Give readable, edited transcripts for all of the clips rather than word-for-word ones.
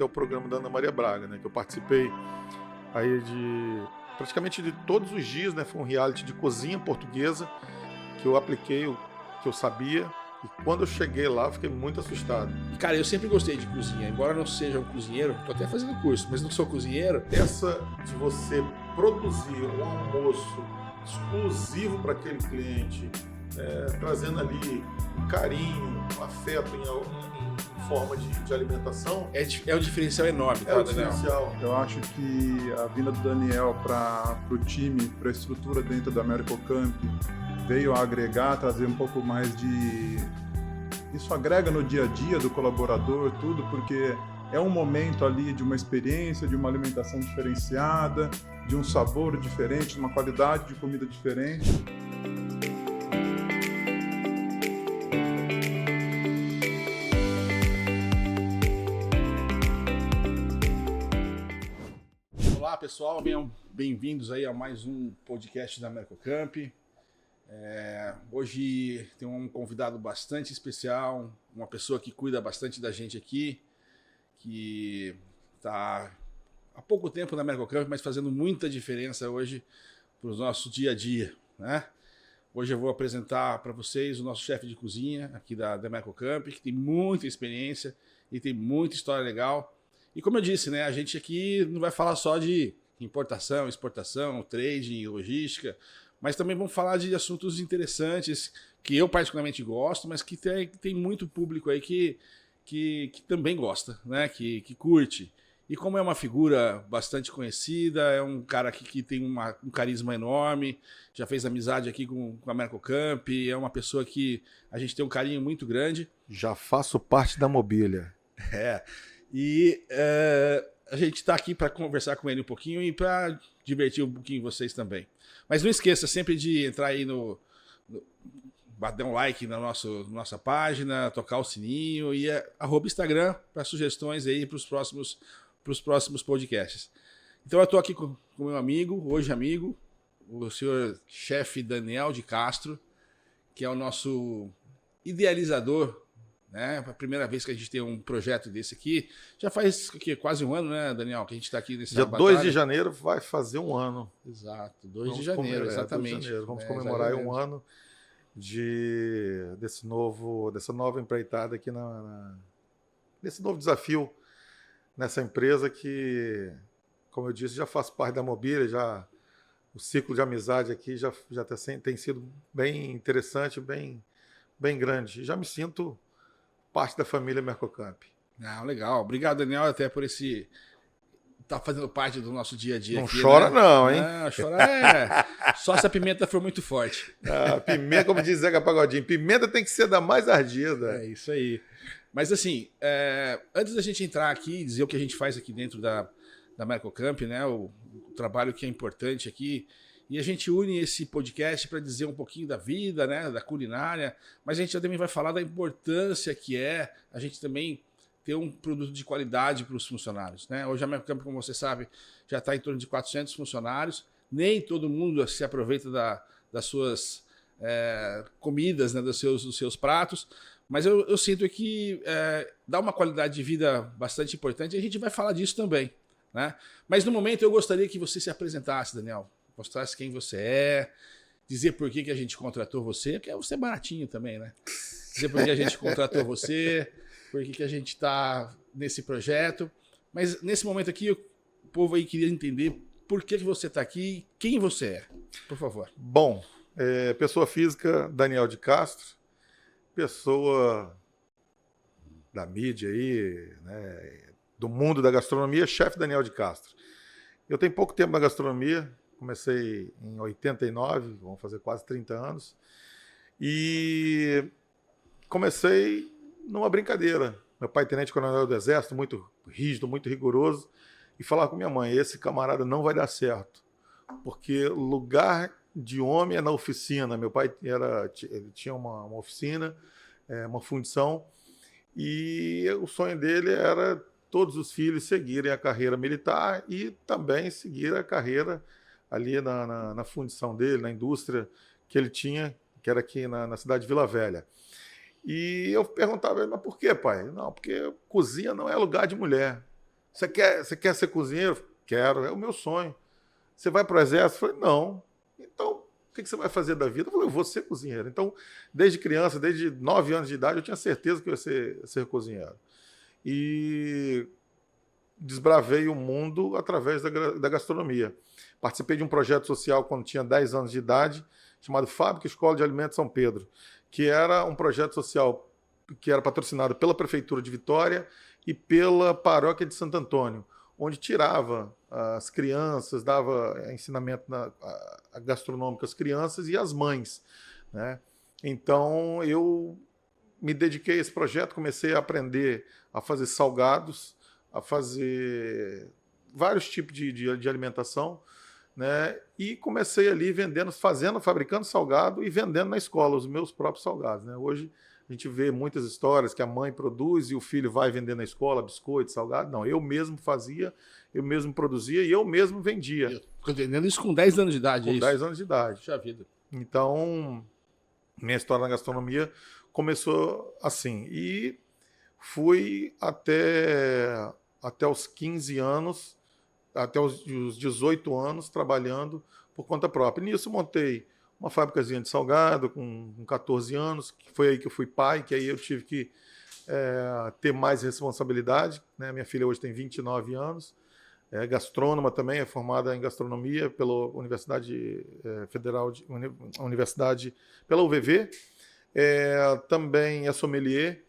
até o programa da Ana Maria Braga, né? Que eu participei aí praticamente de todos os dias, né? Foi um reality de cozinha portuguesa que eu apliquei o que eu sabia. E quando eu cheguei lá, eu fiquei muito assustado. Cara, eu sempre gostei de cozinha, embora não seja um cozinheiro, tô até fazendo curso, mas não sou cozinheiro. Essa de você produzir um almoço exclusivo para aquele cliente, trazendo ali um carinho, um afeto em forma de alimentação. É um diferencial enorme, tá, É um Daniel? diferencial. Eu acho que a vinda do Daniel para o time, para a estrutura dentro da Mercocamp, veio a agregar, trazer um pouco mais de... Isso agrega no dia a dia do colaborador, tudo, porque é um momento ali de uma experiência, de uma alimentação diferenciada, de um sabor diferente, de uma qualidade de comida diferente. Olá, pessoal, bem-vindos aí a mais um podcast da Mercocamp. Hoje tem um convidado bastante especial, uma pessoa que cuida bastante da gente aqui, que está há pouco tempo na Mercocamp, mas fazendo muita diferença hoje para o nosso dia a dia, né? Hoje eu vou apresentar para vocês o nosso chefe de cozinha aqui da Mercocamp, que tem muita experiência e tem muita história legal. E como eu disse, né, a gente aqui não vai falar só de importação, exportação, trading, logística, mas também vamos falar de assuntos interessantes que eu particularmente gosto, mas que tem muito público aí que também gosta, né? Que curte. E como é uma figura bastante conhecida, é um cara que tem um carisma enorme, já fez amizade aqui com a Mercocamp, é uma pessoa que a gente tem um carinho muito grande. Já faço parte da mobília. A gente está aqui para conversar com ele um pouquinho e para divertir um pouquinho vocês também. Mas não esqueça sempre de entrar aí bater um like na nossa página, tocar o sininho e @Instagram para sugestões aí para os próximos podcasts. Então eu estou aqui com o meu amigo, o senhor chefe Daniel de Castro, que é o nosso idealizador, né? A primeira vez que a gente tem um projeto desse aqui, já faz quase um ano, né, Daniel, que a gente está aqui nesse Dia 2 de janeiro vai fazer um ano. Exato, 2 de janeiro, exatamente. 2 de janeiro. Vamos comemorar um ano dessa nova empreitada aqui, desse novo desafio nessa empresa que, como eu disse, já faz parte da mobília, o ciclo de amizade aqui já tem sido bem interessante, bem grande. Já me sinto parte da família Mercocamp. Legal. Obrigado, Daniel, até por tá fazendo parte do nosso dia a dia. Não aqui, chora, né? não, hein? Não, chora só se a pimenta for muito forte. Pimenta, como diz Zeca Pagodinho, pimenta tem que ser da mais ardida. É isso aí. Mas assim, antes da gente entrar aqui e dizer o que a gente faz aqui dentro da Mercocamp, né? O trabalho que é importante aqui. E a gente une esse podcast para dizer um pouquinho da vida, né, da culinária, mas a gente também vai falar da importância que é a gente também ter um produto de qualidade para os funcionários, né? Hoje a Mercocamp, como você sabe, já está em torno de 400 funcionários. Nem todo mundo se aproveita das suas comidas, né, dos seus pratos, mas eu sinto que dá uma qualidade de vida bastante importante e a gente vai falar disso também, né? Mas no momento eu gostaria que você se apresentasse, Daniel. Mostrasse quem você é, dizer por que a gente contratou você, porque você é baratinho também, né? Dizer por que a gente contratou você, por que a gente está nesse projeto. Mas nesse momento aqui, o povo aí queria entender por que você está aqui e quem você é. Por favor. Bom, pessoa física, Daniel de Castro, pessoa da mídia aí, né, do mundo da gastronomia, chefe Daniel de Castro. Eu tenho pouco tempo na gastronomia. Comecei em 89, vamos fazer quase 30 anos. E comecei numa brincadeira. Meu pai, tenente-coronel do Exército, muito rígido, muito rigoroso, e falava com minha mãe, esse camarada não vai dar certo, porque lugar de homem é na oficina. Meu pai ele tinha uma oficina, uma fundição, e o sonho dele era todos os filhos seguirem a carreira militar e também seguir a carreira ali na fundição dele, na indústria que ele tinha, que era aqui na cidade de Vila Velha. E eu perguntava, mas por quê, pai? Não, porque cozinha não é lugar de mulher. Você quer ser cozinheiro? Quero, é o meu sonho. Você vai para o exército? Eu falei, não. Então, o que você vai fazer da vida? Eu falei, eu vou ser cozinheiro. Então, desde criança, desde 9 anos de idade, eu tinha certeza que eu ia ser cozinheiro. E desbravei o mundo através da gastronomia. Participei de um projeto social quando tinha 10 anos de idade, chamado Fábrica Escola de Alimentos São Pedro, que era um projeto social que era patrocinado pela Prefeitura de Vitória e pela Paróquia de Santo Antônio, onde tirava as crianças, dava ensinamento gastronômico às crianças e às mães, né? Então, eu me dediquei a esse projeto, comecei a aprender a fazer salgados, a fazer vários tipos de alimentação, né? E comecei ali fabricando salgado e vendendo na escola os meus próprios salgados, né? Hoje a gente vê muitas histórias que a mãe produz e o filho vai vender na escola biscoito, salgado. Não, eu mesmo fazia, eu mesmo produzia e eu mesmo vendia. Estou vendendo isso com 10 anos de idade, com 10 anos de idade. Puxa vida. Então, minha história na gastronomia começou assim. E fui até os 15 anos, até os 18 anos, trabalhando por conta própria. Nisso, montei uma fábricazinha de salgado com 14 anos, que foi aí que eu fui pai, que aí eu tive que ter mais responsabilidade, né? Minha filha hoje tem 29 anos, é gastrônoma também, é formada em gastronomia pela Universidade Federal, pela UVV, também é sommelier.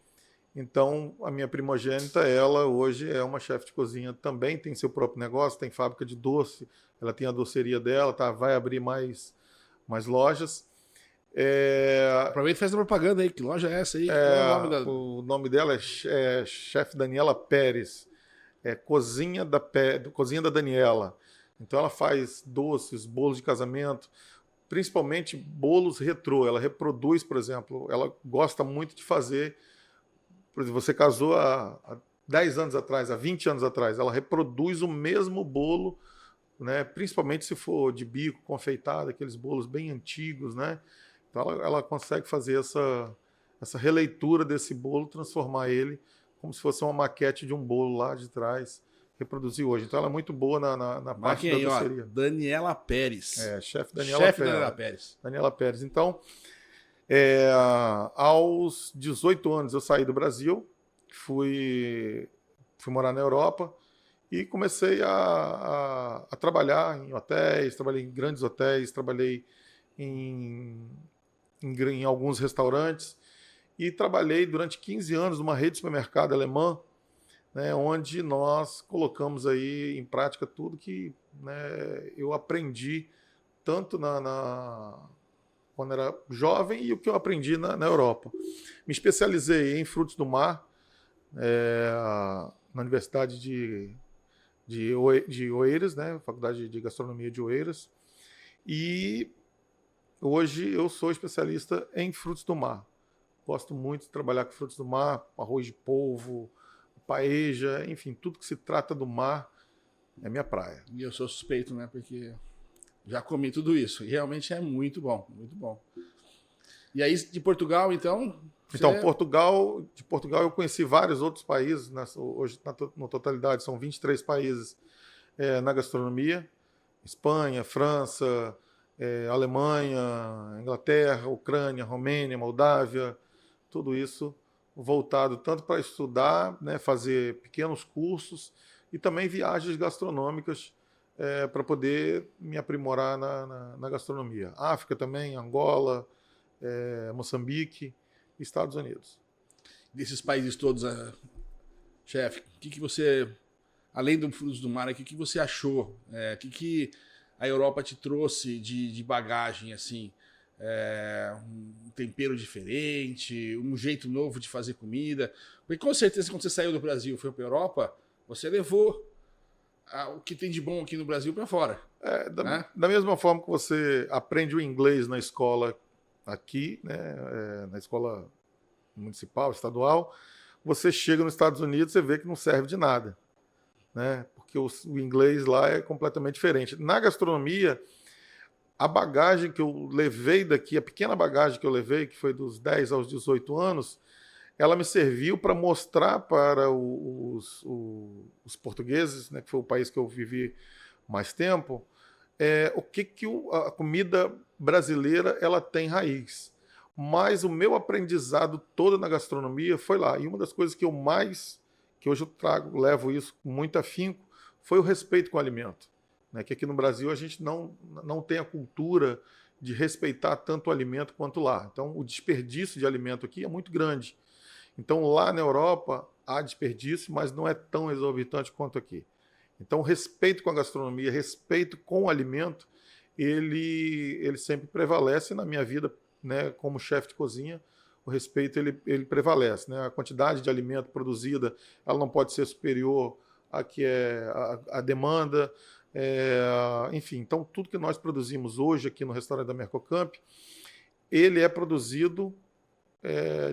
Então, a minha primogênita, ela hoje é uma chefe de cozinha também, tem seu próprio negócio, tem fábrica de doce, ela tem a doceria dela, tá? Vai abrir mais lojas. Aproveita e faz a propaganda aí, que loja é essa aí? O nome dela é Chefe Daniela Pérez, Cozinha da Daniela. Então, ela faz doces, bolos de casamento, principalmente bolos retrô. Ela reproduz, por exemplo, ela gosta muito de fazer. Por exemplo, você casou há 10 anos atrás, há 20 anos atrás, ela reproduz o mesmo bolo, né? Principalmente se for de bico, confeitado, aqueles bolos bem antigos, né? Então ela consegue fazer essa releitura desse bolo, transformar ele como se fosse uma maquete de um bolo lá de trás, reproduzir hoje. Então ela é muito boa na parte da doceria. Daniela Pérez. Chefe Daniela Pérez. Daniela Pérez. Então, aos 18 anos eu saí do Brasil, fui morar na Europa e comecei a trabalhar em hotéis, trabalhei em grandes hotéis, trabalhei em alguns restaurantes e trabalhei durante 15 anos numa rede de supermercado alemã, né, onde nós colocamos aí em prática tudo que, né, eu aprendi tanto quando era jovem e o que eu aprendi na Europa. Me especializei em frutos do mar na Universidade de Oeiras, né, Faculdade de Gastronomia de Oeiras, e hoje eu sou especialista em frutos do mar. Gosto muito de trabalhar com frutos do mar, arroz de polvo, paeja, enfim, tudo que se trata do mar é minha praia. E eu sou suspeito, né, porque já comi tudo isso. E realmente é muito bom, muito bom. E aí, de Portugal, então? Então, de Portugal eu conheci vários outros países. Né? Hoje, na totalidade, são 23 países na gastronomia. Espanha, França, Alemanha, Inglaterra, Ucrânia, Romênia, Moldávia. Tudo isso voltado tanto para estudar, né, fazer pequenos cursos e também viagens gastronômicas para poder me aprimorar na gastronomia. África também, Angola, Moçambique e Estados Unidos. Desses países todos, chefe, o que você, além do Frutos do Mar, o que você achou? O que a Europa te trouxe de bagagem, assim? Um tempero diferente, um jeito novo de fazer comida? Porque com certeza quando você saiu do Brasil e foi para a Europa, você levou o que tem de bom aqui no Brasil para fora. Da mesma forma que você aprende o inglês na escola aqui, né, na escola municipal, estadual, você chega nos Estados Unidos e vê que não serve de nada, né? Porque o inglês lá é completamente diferente. Na gastronomia, a bagagem que eu levei daqui, a pequena bagagem que eu levei, que foi dos 10 aos 18 anos, ela me serviu para mostrar para os portugueses, né, que foi o país que eu vivi mais tempo, o que a comida brasileira ela tem raiz. Mas o meu aprendizado todo na gastronomia foi lá. E uma das coisas que hoje eu levo isso com muito afinco, foi o respeito com o alimento. Né? Que aqui no Brasil a gente não tem a cultura de respeitar tanto o alimento quanto lá. Então o desperdício de alimento aqui é muito grande. Então lá na Europa há desperdício, mas não é tão exorbitante quanto aqui. Então o respeito com a gastronomia, respeito com o alimento, ele sempre prevalece na minha vida, né, como chefe de cozinha. O respeito ele prevalece, né? A quantidade de alimento produzida ela não pode ser superior à que é a demanda. Enfim, então tudo que nós produzimos hoje aqui no restaurante da Mercocamp, ele é produzido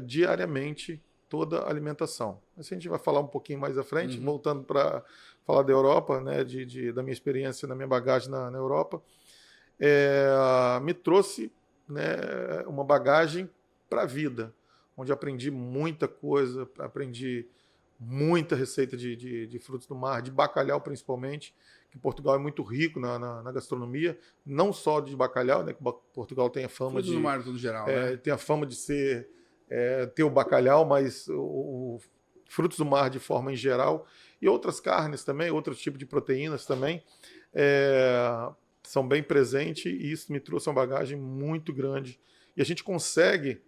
diariamente, toda a alimentação. Assim a gente vai falar um pouquinho mais à frente, voltando para falar da Europa, né, da minha experiência, da minha bagagem na Europa, me trouxe, né, uma bagagem para a vida, onde aprendi muita coisa, aprendi muita receita de frutos do mar, de bacalhau principalmente, que Portugal é muito rico na gastronomia, não só de bacalhau, né, que Portugal tem a fama frutos do mar, no geral, né? tem a fama de ter o bacalhau, mas frutos do mar de forma em geral, e outras carnes também, outros tipos de proteínas também, são bem presentes, e isso me trouxe uma bagagem muito grande. E a gente consegue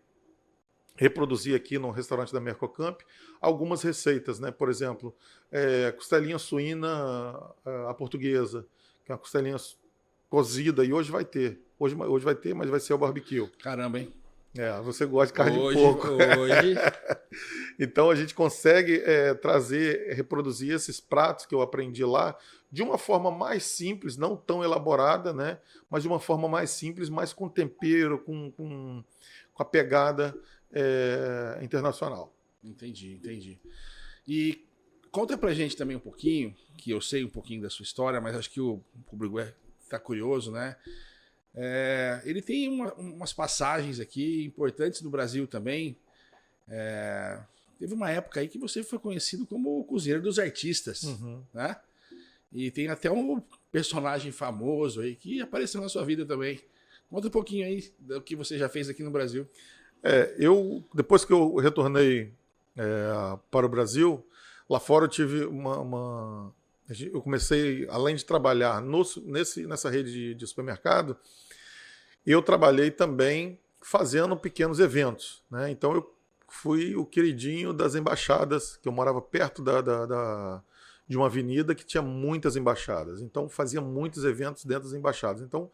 reproduzir aqui no restaurante da Mercocamp algumas receitas, né? Por exemplo, costelinha suína à portuguesa, que é uma costelinha cozida, e hoje vai ter. Hoje vai ter, mas vai ser o barbecue. Caramba, hein? Você gosta de carne de porco. Hoje. Então a gente consegue reproduzir esses pratos que eu aprendi lá de uma forma mais simples, não tão elaborada, né? Mas de uma forma mais simples, mais com tempero, com a pegada internacional. Entendi. E conta pra gente também um pouquinho, que eu sei um pouquinho da sua história, mas acho que o público está curioso, né? Ele tem umas passagens aqui importantes no Brasil também. Teve uma época aí que você foi conhecido como o cozinheiro dos artistas, né? E tem até um personagem famoso aí que apareceu na sua vida também. Conta um pouquinho aí do que você já fez aqui no Brasil. Depois que eu retornei para o Brasil, lá fora eu tive eu comecei, além de trabalhar nessa rede de supermercado, eu trabalhei também fazendo pequenos eventos, né? Então eu fui o queridinho das embaixadas, que eu morava perto de uma avenida que tinha muitas embaixadas. Então fazia muitos eventos dentro das embaixadas. Então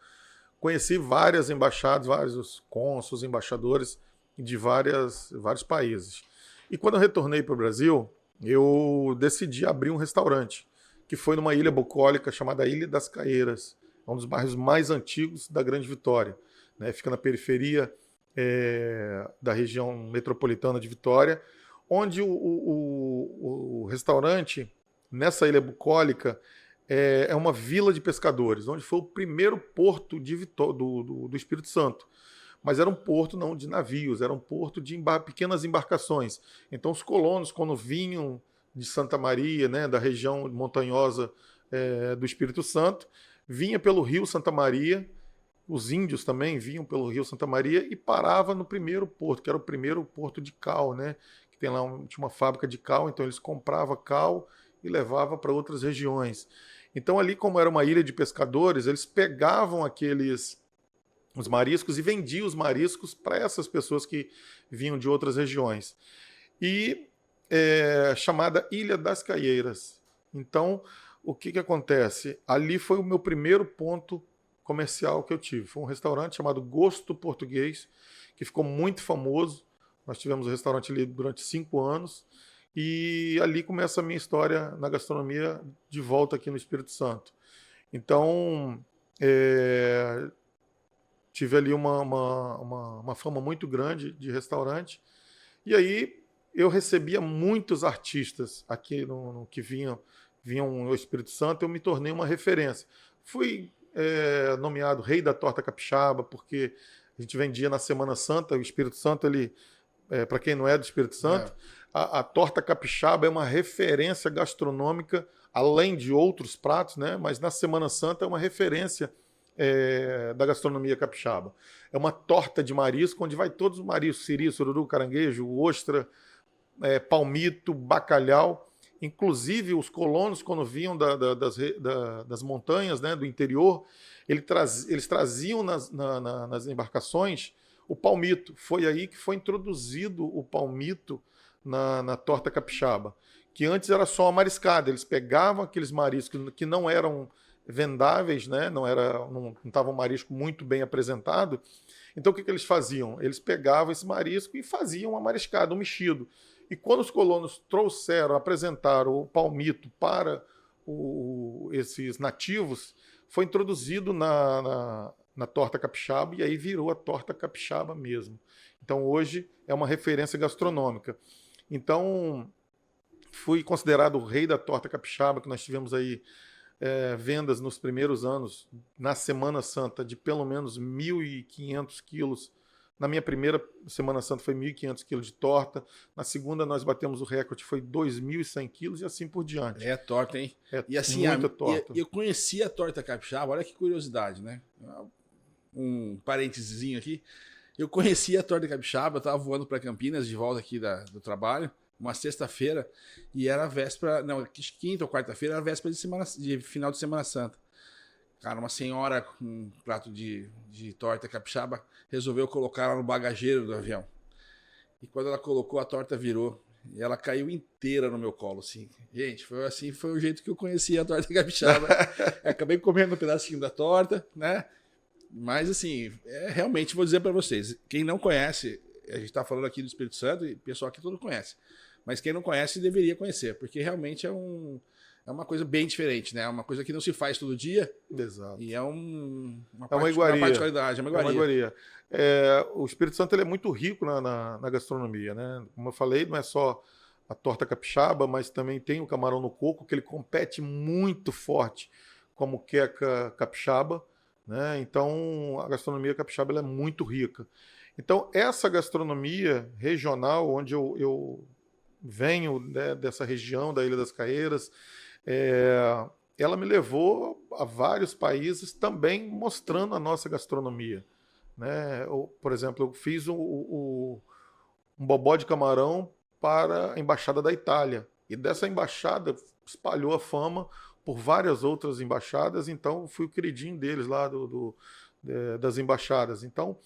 conheci várias embaixadas, vários cônsules, embaixadores de vários países. E quando eu retornei para o Brasil, eu decidi abrir um restaurante, que foi numa ilha bucólica chamada Ilha das Caieiras, um dos bairros mais antigos da Grande Vitória, né? Fica na periferia da região metropolitana de Vitória, onde o restaurante, nessa ilha bucólica, é uma vila de pescadores, onde foi o primeiro porto do Espírito Santo. Mas era um porto não de navios, era um porto de pequenas embarcações. Então os colonos, quando vinham de Santa Maria, né, da região montanhosa do Espírito Santo, vinha pelo rio Santa Maria, os índios também vinham pelo rio Santa Maria e parava no primeiro porto, que era o primeiro porto de cal, né, que tem lá tinha uma fábrica de cal, então eles compravam cal e levavam para outras regiões. Então ali, como era uma ilha de pescadores, eles pegavam os mariscos e vendiam os mariscos para essas pessoas que vinham de outras regiões. E chamada Ilha das Caieiras. Então, o que acontece? Ali foi o meu primeiro ponto comercial que eu tive. Foi um restaurante chamado Gosto Português, que ficou muito famoso. Nós tivemos o restaurante ali durante 5 anos. E ali começa a minha história na gastronomia de volta aqui no Espírito Santo. Então, tive ali uma fama muito grande de restaurante. E aí eu recebia muitos artistas aqui que vinham ao Espírito Santo. Eu me tornei uma referência. Fui nomeado Rei da Torta Capixaba, porque a gente vendia na Semana Santa. O Espírito Santo ele para quem não é do Espírito Santo, a torta capixaba é uma referência gastronômica, além de outros pratos, né? Mas na Semana Santa é uma referência da gastronomia capixaba. É uma torta de marisco, onde vai todos os mariscos, siri, sururu, caranguejo, ostra, palmito, bacalhau. Inclusive, os colonos, quando vinham das montanhas, né, do interior, eles traziam nas embarcações o palmito. Foi aí que foi introduzido o palmito na torta capixaba, que antes era só a mariscada. Eles pegavam aqueles mariscos que não eram vendáveis, né, não estava um marisco muito bem apresentado. Então, o que eles faziam? Eles pegavam esse marisco e faziam uma mariscada, um mexido. E quando os colonos apresentaram o palmito para esses nativos, foi introduzido na torta capixaba e aí virou a torta capixaba mesmo. Então hoje é uma referência gastronômica. Então fui considerado o rei da torta capixaba, que nós tivemos aí vendas nos primeiros anos, na Semana Santa, de pelo menos 1.500 quilos. Na minha primeira Semana Santa foi 1.500 quilos de torta. Na segunda nós batemos o recorde, foi 2.100 quilos e assim por diante. É torta, hein? E assim, muita torta. Eu conheci a torta capixaba, olha que curiosidade, né? Um parênteses aqui. Eu conheci a torta capixaba, eu estava voando para Campinas, de volta aqui do trabalho, uma sexta-feira, e era véspera, não, quinta ou quarta-feira, era véspera de final de Semana Santa. Cara, uma senhora com um prato de torta capixaba resolveu colocar ela no bagageiro do avião. E quando ela colocou, a torta virou. E ela caiu inteira no meu colo, assim. Gente, foi o jeito que eu conheci a torta capixaba. Acabei comendo um pedacinho da torta, né? Mas, assim, realmente vou dizer para vocês, quem não conhece, a gente está falando aqui do Espírito Santo e o pessoal aqui todo conhece. Mas quem não conhece deveria conhecer, porque realmente é uma coisa bem diferente, né? É uma coisa que não se faz todo dia. Exato. E uma iguaria. particularidade, é uma iguaria. O Espírito Santo ele é muito rico na gastronomia, né? Como eu falei, não é só a torta capixaba, mas também tem o camarão no coco, que ele compete muito forte com a moqueca capixaba, né? Então, a gastronomia capixaba ela é muito rica. Então, essa gastronomia regional, onde eu venho, né, dessa região da Ilha das Caeiras, ela me levou a vários países também mostrando a nossa gastronomia, né? Por exemplo, eu fiz um bobó de camarão para a Embaixada da Itália, e dessa embaixada espalhou a fama por várias outras embaixadas, então fui o queridinho deles lá das embaixadas. Então,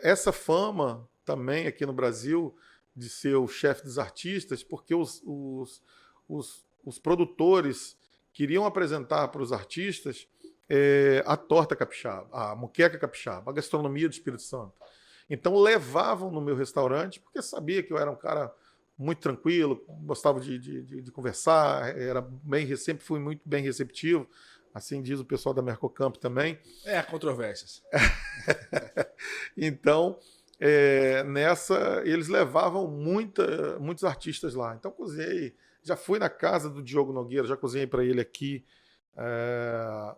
essa fama também aqui no Brasil de ser o chefe dos artistas, porque os produtores queriam apresentar para os artistas a torta capixaba, a moqueca capixaba, a gastronomia do Espírito Santo. Então levavam no meu restaurante, porque sabia que eu era um cara muito tranquilo, gostava de conversar, sempre fui muito bem receptivo, assim diz o pessoal da Mercocamp também. Há controvérsias. Então, eles levavam muitos artistas lá. Então cozinhei. Já fui na casa do Diogo Nogueira, já cozinhei para ele aqui na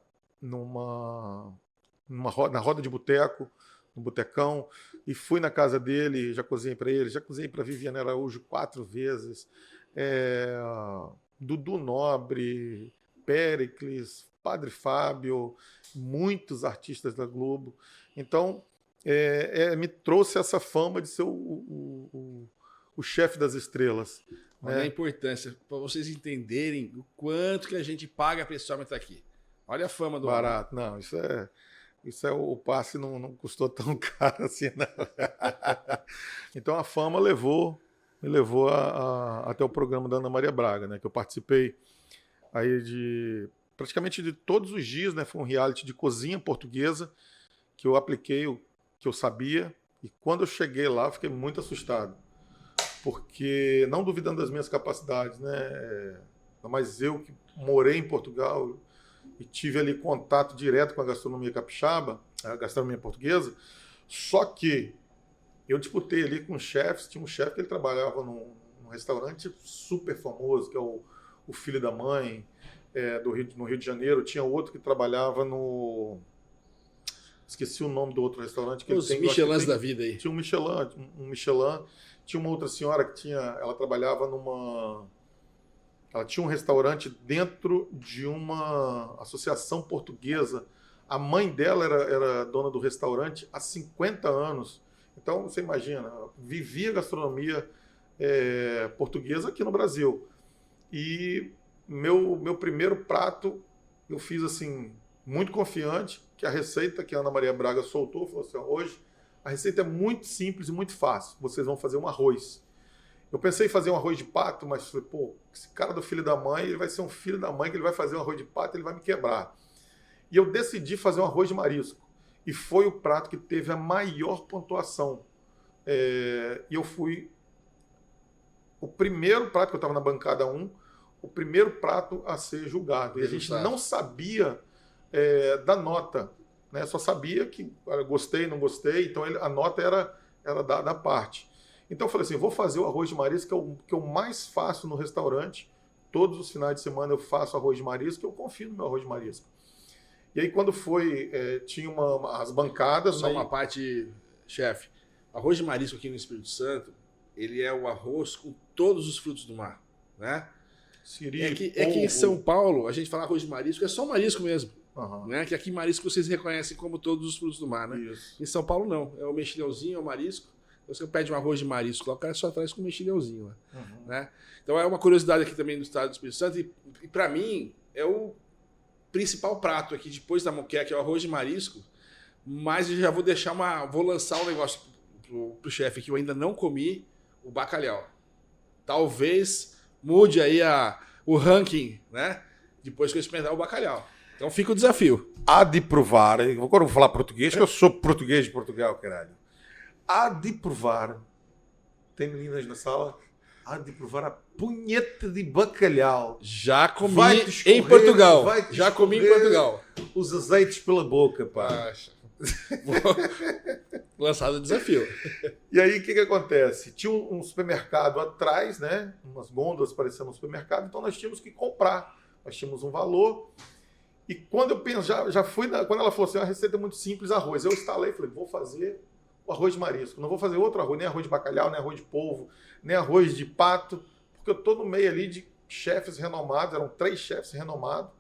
roda de boteco, no botecão, e fui na casa dele, já cozinhei para ele, já cozinhei para Viviane Araújo 4 vezes, Dudu Nobre, Péricles, Padre Fábio, muitos artistas da Globo. Então, me trouxe essa fama de ser o chefe das estrelas. Olha a importância, para vocês entenderem o quanto que a gente paga para esse homem estar aqui. Olha a fama do barato. Homem. Não, isso o passe não custou tão caro assim, não. Então a fama me levou até o programa da Ana Maria Braga, né, que eu participei aí praticamente de todos os dias, né, foi um reality de cozinha portuguesa que eu apliquei o que eu sabia, e quando eu cheguei lá eu fiquei muito assustado, porque não duvidando das minhas capacidades, né, mas eu que morei em Portugal e tive ali contato direto com a gastronomia capixaba, a gastronomia portuguesa, só que eu disputei ali com chefes, tinha um chefe que ele trabalhava num restaurante super famoso, que é o Filho da Mãe, no Rio de Janeiro, tinha outro que trabalhava no Esqueci o nome do outro restaurante. Que Os ele tem, Michelins da vida aí. Tinha um Michelin. Tinha uma outra senhora que ela trabalhava ela tinha um restaurante dentro de uma associação portuguesa. A mãe dela era dona do restaurante há 50 anos. Então, você imagina, vivia gastronomia portuguesa aqui no Brasil. E meu primeiro prato, eu fiz assim, muito confiante, que a receita que a Ana Maria Braga soltou, falou assim, hoje a receita é muito simples e muito fácil. Vocês vão fazer um arroz. Eu pensei em fazer um arroz de pato, mas falei, pô, esse cara do filho da mãe, ele vai ser um filho da mãe, que ele vai fazer um arroz de pato, ele vai me quebrar. E eu decidi fazer um arroz de marisco. E foi o prato que teve a maior pontuação. E eu fui o primeiro prato, que eu estava na bancada 1, o primeiro prato a ser julgado. E a gente não sabia da nota, né? Só sabia que gostei, não gostei, então a nota era dada à parte. Então eu falei assim, vou fazer o arroz de marisco, que eu mais faço no restaurante. Todos os finais de semana eu faço arroz de marisco, eu confio no meu arroz de marisco. E aí quando tinha as bancadas... Só uma parte, chefe. Arroz de marisco aqui no Espírito Santo, ele é o arroz com todos os frutos do mar, né? Siri, que em São Paulo, a gente fala arroz de marisco, é só marisco mesmo. Uhum. Né? Que aqui marisco vocês reconhecem como todos os frutos do mar, né? Isso. Em São Paulo não, é o mexilhãozinho, é o marisco. Você pede um arroz de marisco lá, o cara só traz com o mexilhãozinho lá. Uhum. Né? Então é uma curiosidade aqui também do estado do Espírito Santo e para mim é o principal prato aqui depois da moqueca, é o arroz de marisco, mas eu já vou lançar um negócio pro chefe que eu ainda não comi, o bacalhau. Talvez mude aí o ranking, né? Depois que eu experimentar o bacalhau. Então fica o desafio. Há de provar, agora eu vou falar português, que eu sou português de Portugal, caralho. Há de provar, tem meninas na sala, há de provar a punheta de bacalhau. Já comi em Portugal. Já comi em Portugal. Os azeites pela boca, pá. Lançado o desafio. E aí, o que acontece? Tinha um supermercado atrás, né? Umas gôndolas parecendo um supermercado, então nós tínhamos que comprar. Nós tínhamos um valor. E quando eu penso, já fui, quando ela falou assim, uma receita muito simples, arroz. Eu instalei e falei, vou fazer o arroz de marisco. Não vou fazer outro arroz, nem arroz de bacalhau, nem arroz de polvo, nem arroz de pato, porque eu estou no meio ali de chefes renomados, eram 3 chefes renomados,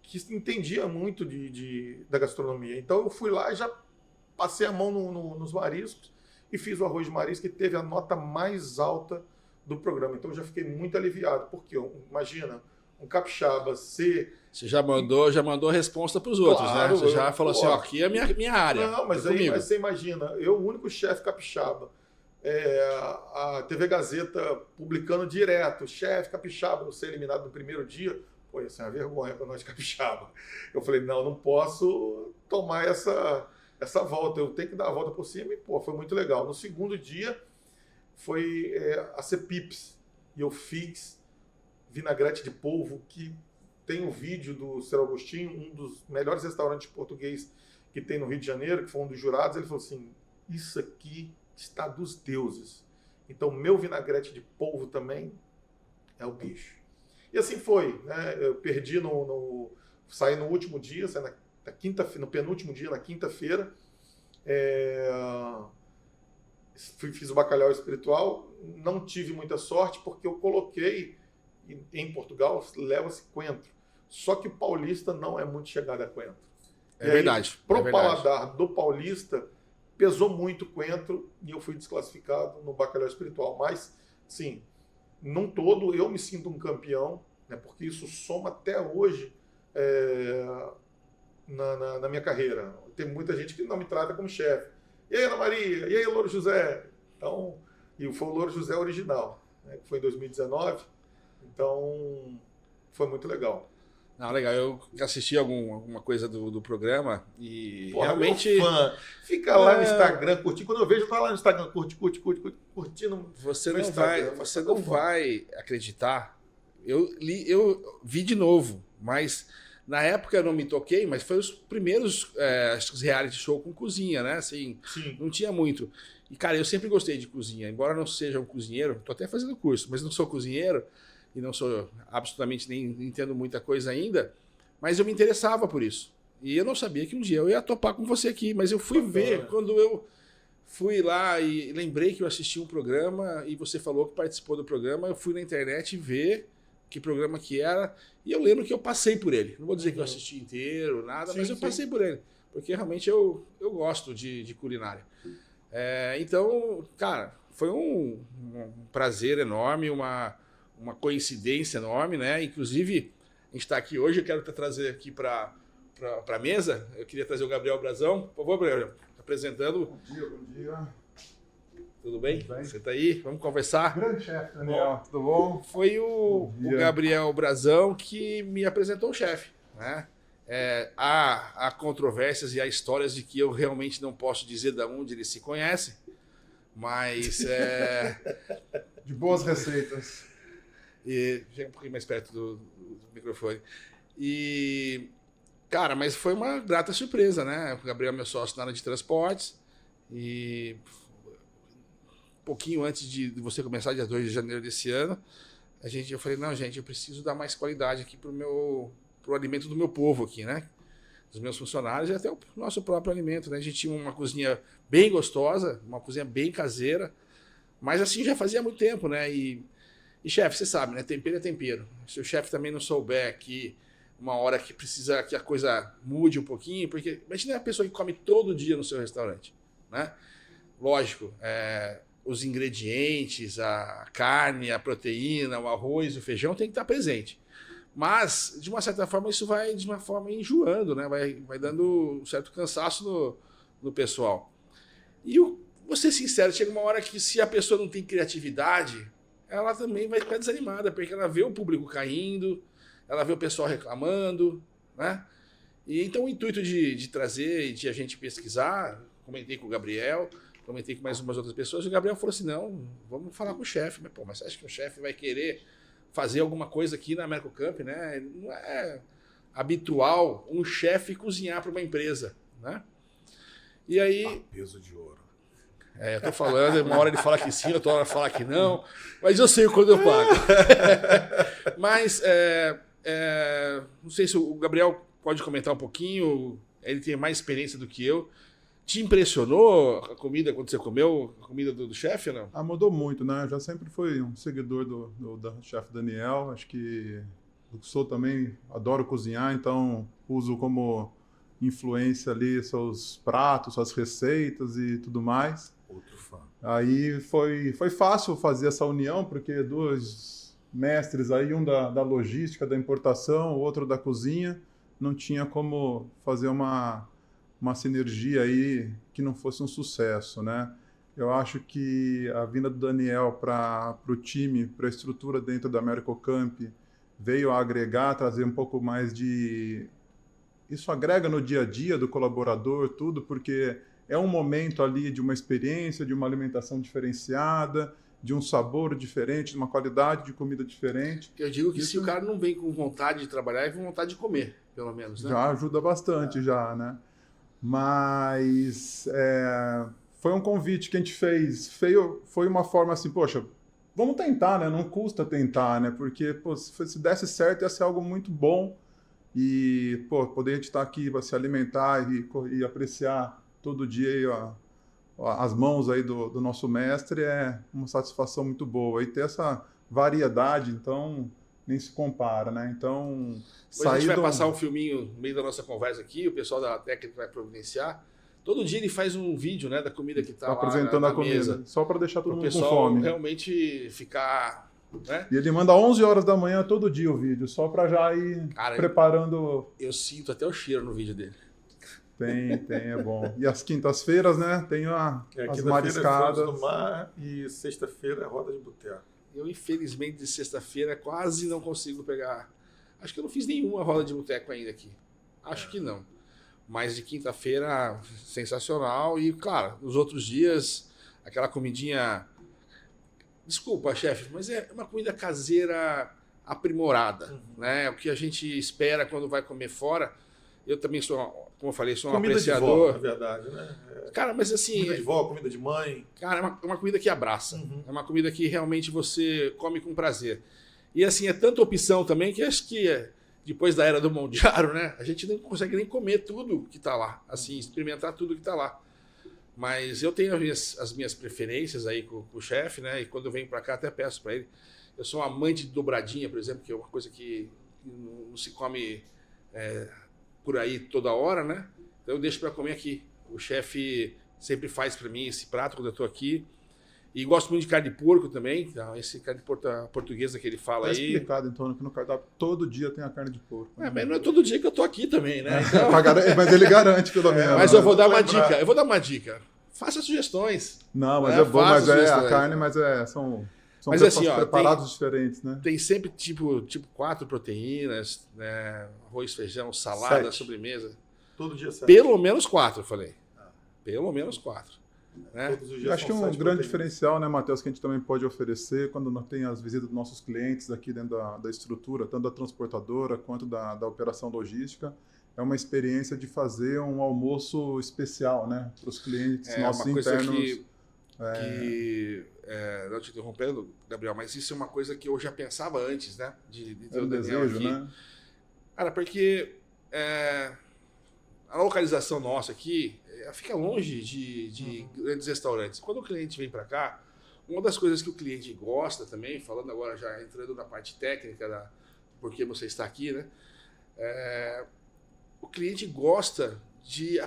que entendia muito da gastronomia. Então eu fui lá e já passei a mão nos mariscos e fiz o arroz de marisco, que teve a nota mais alta do programa. Então eu já fiquei muito aliviado, porque imagina, um capixaba ser... Você já mandou a resposta para os outros, claro, né? Você já falou assim, ó, aqui é a minha área. Não, mas aí você imagina, eu, o único chefe capixaba, a TV Gazeta publicando direto, chefe capixaba, não ser eliminado no primeiro dia, pô, isso é uma vergonha para nós capixaba. Eu falei, não posso tomar essa volta, eu tenho que dar a volta por cima e, pô, foi muito legal. No segundo dia, foi a Cepips, e eu fiz vinagrete de polvo, que tem um vídeo do Seu Agostinho, um dos melhores restaurantes português que tem no Rio de Janeiro, que foi um dos jurados, ele falou assim, isso aqui está dos deuses. Então, meu vinagrete de polvo também é o bicho. E assim foi, né? Eu perdi saí no último dia, saí no penúltimo dia, na quinta-feira, fiz o bacalhau espiritual, não tive muita sorte, porque eu coloquei, em Portugal, leva-se coentro. Só que o paulista não é muito chegado a coentro. É verdade. Para o paladar do paulista, pesou muito coentro e eu fui desclassificado no bacalhau espiritual. Mas, sim, num todo, eu me sinto um campeão, né, porque isso soma até hoje na minha carreira. Tem muita gente que não me trata como chefe. E aí, Ana Maria? E aí, Louro José? Então, e foi o Louro José original, né, que foi em 2019. Então, foi muito legal. Não, legal. Eu assisti alguma coisa do programa e porra, realmente... Meu fã. Fica lá no Instagram, curtindo. Quando eu vejo, eu tô lá no Instagram, curtindo. Você não vai acreditar. Eu vi de novo, mas na época eu não me toquei, mas foi os primeiros reality show com cozinha, né? Assim, sim, não tinha muito. E, cara, eu sempre gostei de cozinha. Embora não seja um cozinheiro, tô até fazendo curso, mas não sou cozinheiro. E não sou absolutamente nem entendo muita coisa ainda, mas eu me interessava por isso. E eu não sabia que um dia eu ia topar com você aqui, mas eu fui ver quando eu fui lá e lembrei que eu assisti um programa e você falou que participou do programa, eu fui na internet ver que programa que era e eu lembro que eu passei por ele. Não vou dizer que eu assisti inteiro, nada, mas eu passei por ele, porque realmente eu gosto de culinária. Então, cara, foi um prazer enorme, uma coincidência enorme, né? Inclusive, a gente está aqui hoje, eu quero trazer aqui para a mesa, eu queria trazer o Gabriel Brazão. Por favor, Gabriel, apresentando. Bom dia. Tudo bem? Você está aí? Vamos conversar? Grande chefe, Daniel. Tudo bom? Foi o Gabriel Brazão que me apresentou o chefe, né? Há controvérsias e há histórias de que eu realmente não posso dizer de onde eles se conhecem, mas de boas receitas. E chega um pouquinho mais perto do microfone. E, cara, mas foi uma grata surpresa, né? O Gabriel é meu sócio na área de transportes e um pouquinho antes de você começar, dia 2 de janeiro desse ano, eu falei, não, gente, eu preciso dar mais qualidade aqui pro alimento do meu povo aqui, né? Dos meus funcionários e até o nosso próprio alimento, né? A gente tinha uma cozinha bem gostosa, uma cozinha bem caseira, mas assim já fazia muito tempo, né? E chefe, você sabe, né? Tempero é tempero. Se o chefe também não souber que uma hora que precisa que a coisa mude um pouquinho, porque imagina a pessoa que come todo dia no seu restaurante, né? Lógico, os ingredientes, a carne, a proteína, o arroz, o feijão tem que estar presente. Mas, de uma certa forma, isso vai de uma forma enjoando, né? Vai dando um certo cansaço no pessoal. E vou ser sincero, chega uma hora que se a pessoa não tem criatividade, ela também vai ficar desanimada, porque ela vê o público caindo, ela vê o pessoal reclamando, né? E então o intuito de trazer e de a gente pesquisar, comentei com o Gabriel, comentei com mais umas outras pessoas, e o Gabriel falou assim, não, vamos falar com o chefe. Mas, mas você acha que o chefe vai querer fazer alguma coisa aqui na Mercocamp, né? Não é habitual um chefe cozinhar para uma empresa, né? E aí... peso de ouro. Eu tô falando, uma hora ele fala que sim, outra hora fala que não, mas eu sei quando eu pago. Mas, não sei se o Gabriel pode comentar um pouquinho, ele tem mais experiência do que eu. Te impressionou a comida quando você comeu, a comida do chefe ou não? Mudou muito, né? Eu já sempre fui um seguidor do chefe Daniel, acho que sou também, adoro cozinhar, então uso como influência ali seus pratos, suas receitas e tudo mais. Outro fã. Aí foi fácil fazer essa união, porque dois mestres aí, um da logística, da importação, o outro da cozinha, não tinha como fazer uma sinergia aí que não fosse um sucesso, né? Eu acho que a vinda do Daniel para o time, para a estrutura dentro da Mercocamp, veio a agregar, trazer um pouco mais de... Isso agrega no dia a dia do colaborador, tudo, porque é um momento ali de uma experiência, de uma alimentação diferenciada, de um sabor diferente, de uma qualidade de comida diferente. Eu digo que se o cara não vem com vontade de trabalhar, é com vontade de comer, pelo menos, né? Já ajuda bastante, já, né? Mas foi um convite que a gente fez. Foi uma forma assim, poxa, vamos tentar, né? Não custa tentar, né? Porque pô, se desse certo, ia ser algo muito bom. E pô, poder a gente estar aqui para se alimentar e apreciar todo dia aí, as mãos aí do nosso mestre é uma satisfação muito boa. E ter essa variedade, então, nem se compara, né? Então, hoje a gente vai passar um filminho no meio da nossa conversa aqui, o pessoal da técnica vai providenciar. Todo dia ele faz um vídeo, né, da comida que está lá apresentando na a comida, mesa, só para deixar todo mundo com pessoal fome. Realmente ficar, né? E ele manda 11 horas da manhã todo dia o vídeo, só para já ir preparando. Eu sinto até o cheiro no vídeo dele. Tem, é bom. E as quintas-feiras, né, tem as mariscadas. Do mar e sexta-feira é roda de boteco. Eu, infelizmente, de sexta-feira quase não consigo pegar. Acho que eu não fiz nenhuma roda de boteco ainda aqui. Acho que não. Mas de quinta-feira, sensacional. E, claro, nos outros dias, aquela comidinha... Desculpa, chefe, mas é uma comida caseira aprimorada, né? O que a gente espera quando vai comer fora. Eu também sou, como eu falei, sou um comida apreciador. De vó, na verdade, né? Cara, mas assim... Comida de vó, comida de mãe. Cara, é uma comida que abraça. É uma comida que realmente você come com prazer. E assim, é tanta opção também que acho que depois da era do Mão de Aro, né? A gente não consegue nem comer tudo que está lá, assim, experimentar tudo que está lá. Mas eu tenho as minhas preferências aí com o chefe, né? E quando eu venho para cá, até peço para ele. Eu sou um amante de dobradinha, por exemplo, que é uma coisa que não se come por aí toda hora, né? Então eu deixo para comer aqui. O chefe sempre faz para mim esse prato quando eu estou aqui. E gosto muito de carne de porco também. Então, esse carne de porco portuguesa que ele fala aí. Explicado, então, que no cardápio todo dia tem a carne de porco. Mas não é todo dia que eu tô aqui também, né? Então... Mas ele garante, pelo menos. Mas eu vou dar uma dica. Eu vou dar uma dica. Faça sugestões. Não, mas é bom, mas a carne, são assim, preparados diferentes, né? Tem sempre tipo 4 proteínas, né? Arroz, feijão, salada, 7. Sobremesa. Todo dia 7. Pelo menos 4, eu falei. Pelo menos 4. Né? Eu acho que um grande diferencial, né, Matheus, que a gente também pode oferecer quando nós tem as visitas dos nossos clientes aqui dentro da estrutura, tanto da transportadora quanto da operação logística, é uma experiência de fazer um almoço especial, né, para os clientes nossos internos. Não te interrompendo, Gabriel, mas isso é uma coisa que eu já pensava antes, né, de ter o Daniel desejo, aqui. Né? Cara, porque a localização nossa aqui fica longe de grandes restaurantes. Quando o cliente vem para cá, uma das coisas que o cliente gosta também, falando agora já entrando na parte técnica por que você está aqui, né? O cliente gosta de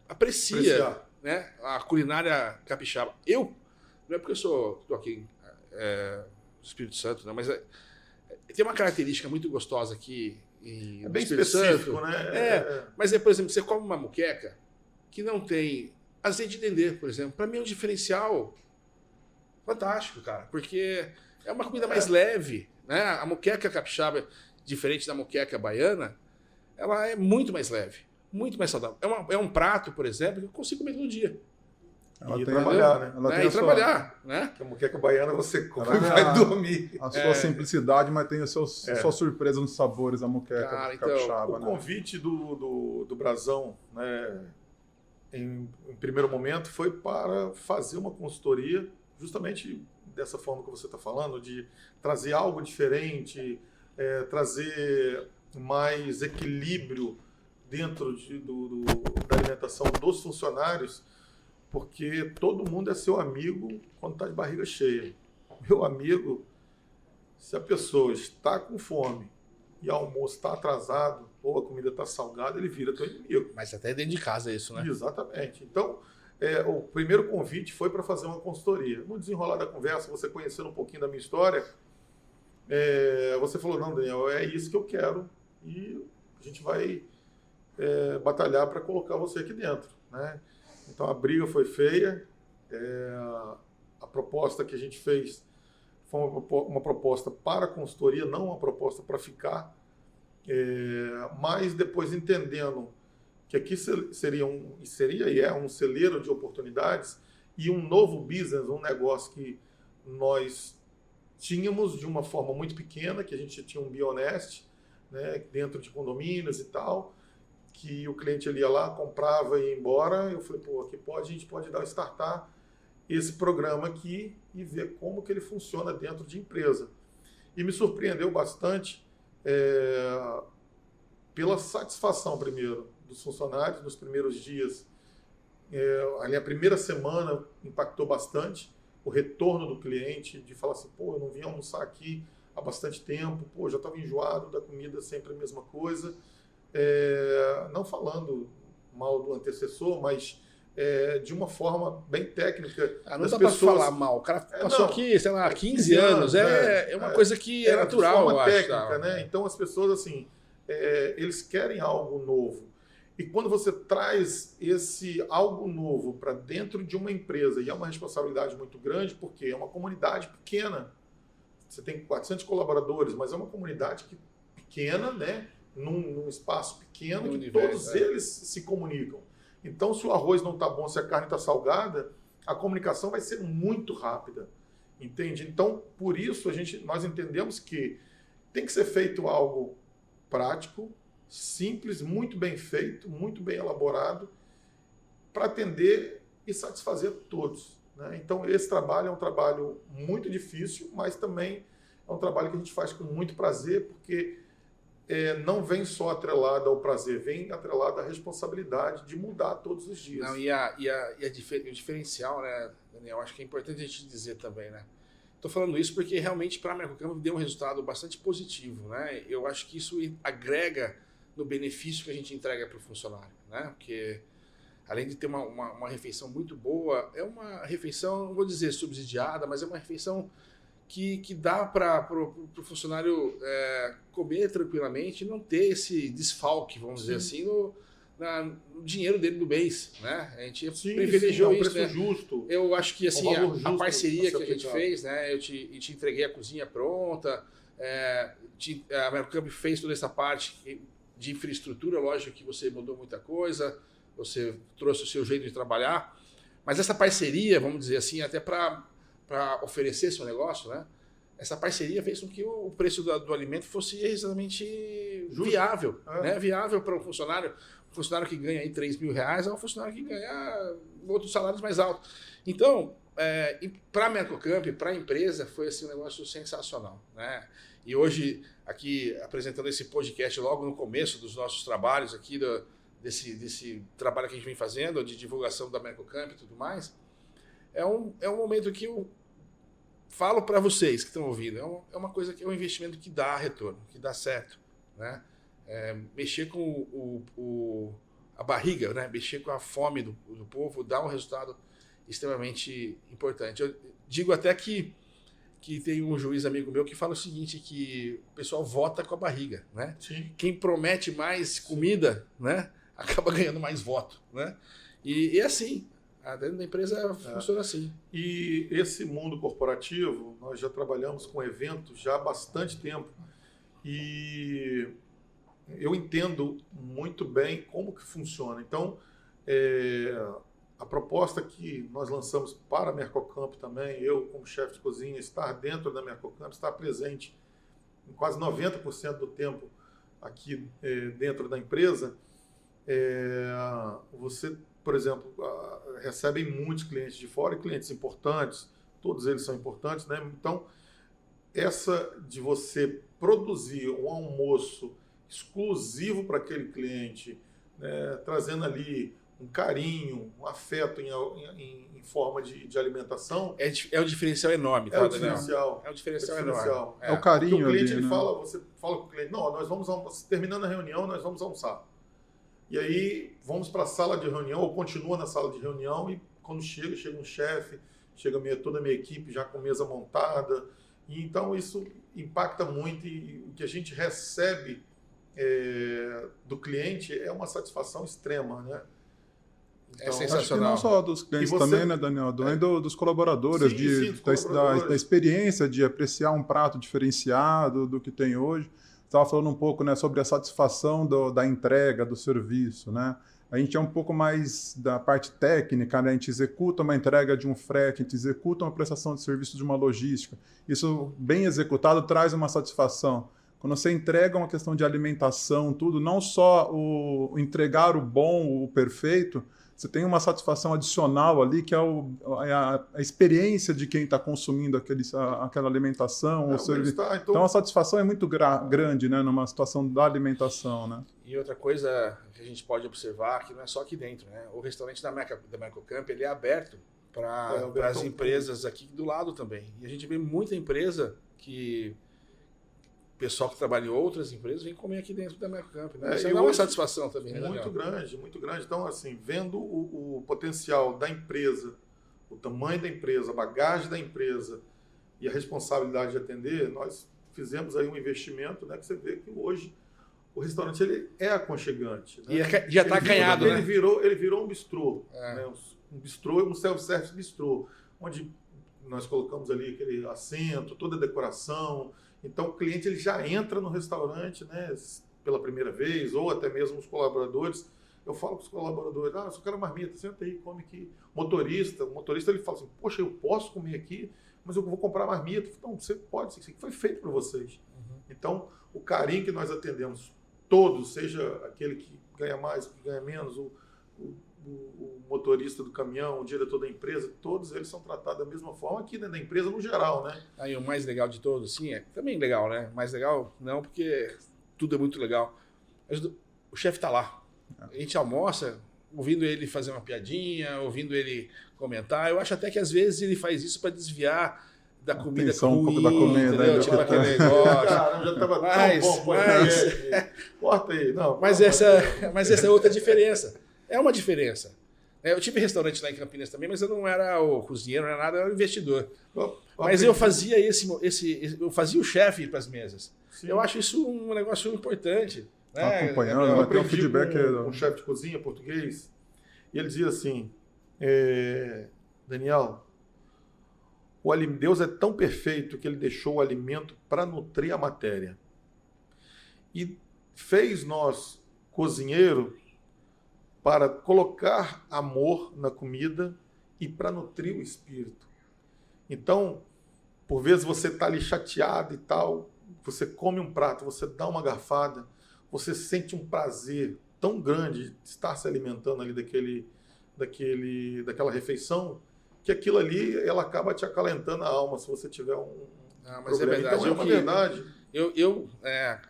apreciar, né, a culinária capixaba. Não é porque eu estou aqui no Espírito Santo, né, mas tem uma característica muito gostosa aqui no bem Espírito específico, Santo. Né? Mas por exemplo, você come uma moqueca que não tem azeite de dendê, por exemplo. Para mim é um diferencial fantástico, cara, porque é uma comida mais leve, né? A moqueca capixaba, diferente da moqueca baiana, ela é muito mais leve, muito mais saudável. É um prato, por exemplo, que eu consigo comer todo dia. E trabalhar, né? Trabalhar, né? A moqueca baiana você come e vai dormir. A sua simplicidade, mas tem a sua surpresa nos sabores, a moqueca capixaba. O convite do Brasão, né, em primeiro momento, foi para fazer uma consultoria, justamente dessa forma que você está falando, de trazer algo diferente, trazer mais equilíbrio dentro da alimentação dos funcionários, porque todo mundo é seu amigo quando está de barriga cheia. Meu amigo, se a pessoa está com fome e o almoço está atrasado ou a comida está salgada, ele vira teu inimigo. Mas até dentro de casa é isso, né? Exatamente. Então, o primeiro convite foi para fazer uma consultoria. No desenrolar da conversa, você conhecendo um pouquinho da minha história, você falou, não, Daniel, é isso que eu quero e a gente vai batalhar para colocar você aqui dentro, né? Então a briga foi feia, a proposta que a gente fez foi uma proposta para a consultoria, não uma proposta para ficar, mas depois entendendo que aqui seria e é um celeiro de oportunidades e um novo business, um negócio que nós tínhamos de uma forma muito pequena, que a gente tinha um Bionest, né, dentro de condomínios e tal, que o cliente ele ia lá, comprava e ia embora. Eu falei, aqui a gente pode startar esse programa aqui e ver como que ele funciona dentro de empresa. E me surpreendeu bastante pela satisfação, primeiro, dos funcionários nos primeiros dias. Ali a primeira semana impactou bastante o retorno do cliente, de falar assim, eu não vim almoçar aqui há bastante tempo, já estava enjoado da comida, sempre a mesma coisa. Não falando mal do antecessor, mas de uma forma bem técnica. Não dá para falar mal. O cara passou aqui, sei lá, 15 anos. É uma coisa que é natural, de forma eu acho. Técnica, né? Então as pessoas, assim, eles querem algo novo. E quando você traz esse algo novo para dentro de uma empresa, e é uma responsabilidade muito grande, porque é uma comunidade pequena. Você tem 400 colaboradores, mas é uma comunidade pequena, né? Num espaço pequeno, que todos eles se comunicam. Então, se o arroz não está bom, se a carne está salgada, a comunicação vai ser muito rápida, entende? Então, por isso, nós entendemos que tem que ser feito algo prático, simples, muito bem feito, muito bem elaborado, para atender e satisfazer todos, né? Então, esse trabalho é um trabalho muito difícil, mas também é um trabalho que a gente faz com muito prazer, porque não vem só atrelada ao prazer, vem atrelada à responsabilidade de mudar todos os dias. Não, o diferencial, né, Daniel, acho que é importante a gente dizer também, né? Estou falando isso porque realmente para a Mercocamp deu um resultado bastante positivo, né? Eu acho que isso agrega no benefício que a gente entrega para o funcionário, né? Porque além de ter uma refeição muito boa, é uma refeição, não vou dizer subsidiada, mas é uma refeição que dá para o funcionário comer tranquilamente e não ter esse desfalque, vamos dizer assim, no dinheiro dele do mês, né? A gente privilegiou isso, preço justo. Eu acho que assim, a parceria que a gente aplicado. fez, né? Eu te entreguei a cozinha pronta, a Mercocamp fez toda essa parte de infraestrutura, lógico que você mudou muita coisa, você trouxe o seu jeito de trabalhar, mas essa parceria, vamos dizer assim, até para oferecer seu negócio, né? Essa parceria fez com que o preço do alimento fosse exatamente viável, né? Viável para um funcionário que ganha aí R$3.000 é um funcionário que ganha outros salários mais altos. Então, para a Mercocamp, para a empresa, foi assim, um negócio sensacional, né? E hoje, aqui, apresentando esse podcast logo no começo dos nossos trabalhos aqui, desse trabalho que a gente vem fazendo, de divulgação da Mercocamp e tudo mais, é um momento que eu falo para vocês que estão ouvindo, é uma coisa que é um investimento que dá retorno, que dá certo, né? Mexer com a barriga, né? Mexer com a fome do povo dá um resultado extremamente importante. Eu digo até que tem um juiz amigo meu que fala o seguinte, que o pessoal vota com a barriga, né? Sim. Quem promete mais comida, né, acaba ganhando mais voto, né? E é assim, dentro da empresa funciona assim. E esse mundo corporativo, nós já trabalhamos com eventos já há bastante tempo e eu entendo muito bem como que funciona. Então, a proposta que nós lançamos para a Mercocamp também, eu como chefe de cozinha, estar dentro da Mercocamp, estar presente em quase 90% do tempo aqui dentro da empresa, você, por exemplo, recebem muitos clientes de fora e clientes importantes, todos eles são importantes, né? Então, essa de você produzir um almoço exclusivo para aquele cliente, né, trazendo ali um carinho, um afeto em forma de alimentação. É um diferencial enorme, tá, Daniel? É um diferencial enorme. É o carinho. Porque o cliente ali, né? você fala com o cliente, não, nós vamos almoçar, terminando a reunião, nós vamos almoçar. E aí vamos para a sala de reunião, ou continua na sala de reunião, e quando chega um chefe, chega toda a minha equipe já com mesa montada. E então isso impacta muito e o que a gente recebe do cliente é uma satisfação extrema, né? Então, sensacional. Acho que não só dos clientes também, né, Daniel? Também dos colaboradores, sim, dos colaboradores. Da experiência de apreciar um prato diferenciado do que tem hoje. Você estava falando um pouco, né, sobre a satisfação da entrega, do serviço, né? A gente é um pouco mais da parte técnica, né? A gente executa uma entrega de um frete, a gente executa uma prestação de serviço de uma logística. Isso, bem executado, traz uma satisfação. Quando você entrega uma questão de alimentação, tudo, não só o entregar o bom, o perfeito, você tem uma satisfação adicional ali, que é a experiência de quem está consumindo aquela alimentação. Então a satisfação é muito grande, né, numa situação da alimentação, né? E outra coisa que a gente pode observar, que não é só aqui dentro, né? O restaurante da Mercocamp, ele é aberto para as empresas aqui do lado também. E a gente vê muita empresa que o pessoal que trabalha em outras empresas vem comer aqui dentro da Mercocamp, né? Isso dá uma satisfação também, né? Muito grande, muito grande. Então, assim, vendo o potencial da empresa, o tamanho da empresa, a bagagem da empresa e a responsabilidade de atender, nós fizemos aí um investimento, né? Que você vê que hoje o restaurante ele é aconchegante. Né? E já está acanhado, né? Ele virou um bistrô, né? Um bistrô, um self-service bistrô, onde nós colocamos ali aquele assento, toda a decoração. Então, o cliente ele já entra no restaurante, né, pela primeira vez, ou até mesmo os colaboradores. Eu falo com os colaboradores, eu só quero marmita, senta aí, come aqui. O motorista ele fala assim, poxa, eu posso comer aqui, mas eu vou comprar marmita. Então, você pode, isso aqui foi feito para vocês. Uhum. Então, o carinho que nós atendemos todos, seja aquele que ganha mais, que ganha menos, o motorista do caminhão, o diretor da empresa, todos eles são tratados da mesma forma aqui dentro da empresa no geral, né? Aí o mais legal de todos, sim, é também legal, né? Mais legal não, porque tudo é muito legal. Mas o chefe tá lá. A gente almoça ouvindo ele fazer uma piadinha, ouvindo ele comentar. Eu acho até que às vezes ele faz isso para desviar da comida Atenção, ruim, um pouco da comida, entendeu? né? Tipo aquele negócio. Cara, já tava tão bom. Corta aí. Não, Mas essa é outra diferença. É uma diferença. Eu tive restaurante lá em Campinas também, mas eu não era o cozinheiro, não era nada, eu era o investidor. Mas eu fazia eu fazia o chefe para as mesas. Sim. Eu acho isso um negócio importante. Né? Acompanhando, Eu vai ter um aprendi feedback. com um chefe de cozinha português, e ele dizia assim, Daniel, Deus é tão perfeito que ele deixou o alimento para nutrir a matéria. E fez nós, cozinheiro, para colocar amor na comida e para nutrir o espírito. Então, por vezes você está ali chateado e tal, você come um prato, você dá uma garfada, você sente um prazer tão grande de estar se alimentando ali daquela refeição, que aquilo ali, ela acaba te acalentando a alma se você tiver mas problema. é verdade. Então, é uma verdade. Eu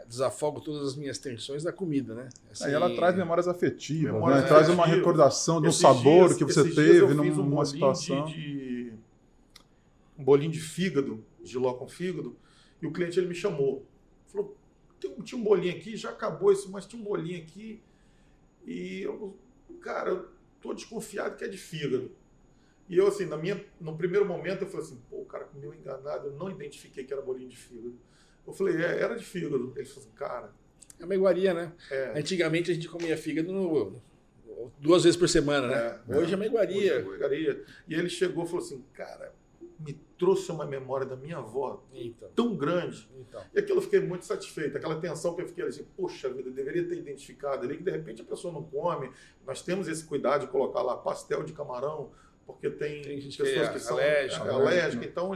desafogo todas as minhas tensões da comida, né? Aí ela traz memórias afetivas, Memórias né? Traz uma afetivas. recordação de um Esses sabor dias- que você esses dias teve eu fiz numa bolinho situação. Um bolinho de fígado, giló com fígado, e o cliente ele me chamou. Falou, tinha um bolinho aqui, já acabou isso, mas tinha um bolinho aqui, e eu, cara, eu tô desconfiado que é de fígado. E eu, assim, no primeiro momento, eu falei assim, pô, o cara comeu enganado, eu não identifiquei que era bolinho de fígado. Eu falei, era de fígado. Ele falou assim, cara... É uma iguaria, né? Antigamente a gente comia fígado 2 vezes por semana, né? Hoje é uma iguaria. E ele chegou e falou assim, cara, me trouxe uma memória da minha avó tão grande. E aquilo eu fiquei muito satisfeito. Aquela tensão que eu fiquei assim, poxa vida, eu deveria ter identificado ali, que de repente a pessoa não come. Nós temos esse cuidado de colocar lá pastel de camarão, porque tem pessoas que são alérgicas. Então,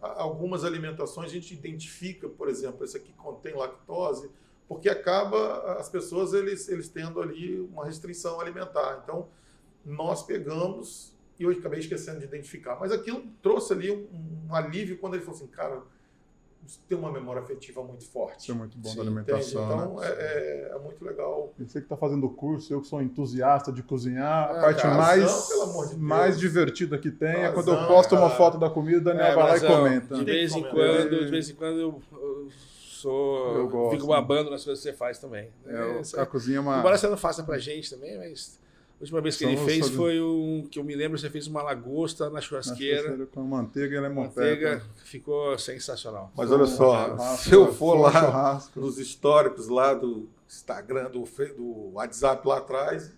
algumas alimentações a gente identifica, por exemplo, esse aqui contém lactose, porque acaba as pessoas eles tendo ali uma restrição alimentar. Então, nós pegamos, e eu acabei esquecendo de identificar, mas aquilo trouxe ali um alívio quando ele falou assim, cara, tem uma memória afetiva muito forte. Isso é muito bom da alimentação. Então, né? é muito legal. Você que está fazendo o curso, eu que sou entusiasta de cozinhar, a parte pelo amor de Deus. mais divertida que tem é quando eu Razão, posto uma cara. foto da comida, o Daniel vai lá e comenta. De vez em quando eu fico babando nas coisas que você faz também. A cozinha é uma... Embora você não faça pra gente também, mas a última vez que ele fez foi que eu me lembro, você fez uma lagosta na churrasqueira. Com manteiga e lemon pepper. Ficou sensacional. Mas olha só, se eu for lá nos históricos lá do Instagram, do WhatsApp lá atrás,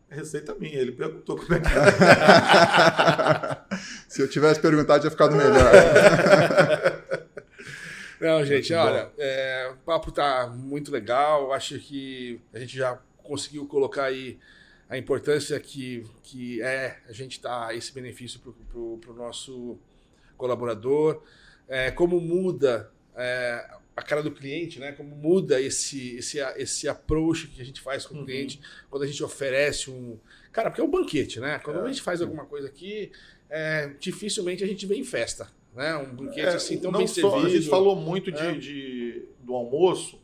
é receita minha. Ele perguntou como é que era. Se eu tivesse perguntado, tinha ficado melhor. Não, gente, olha, o papo tá muito legal. Acho que a gente já conseguiu colocar aí a importância que a gente dar esse benefício para o nosso colaborador, como muda a cara do cliente, né? Como muda esse approach que a gente faz com o cliente quando a gente oferece Cara, porque é um banquete, né? Quando a gente faz alguma coisa aqui, dificilmente a gente vê em festa, né? Um banquete assim tão bem servido. A gente falou muito do almoço,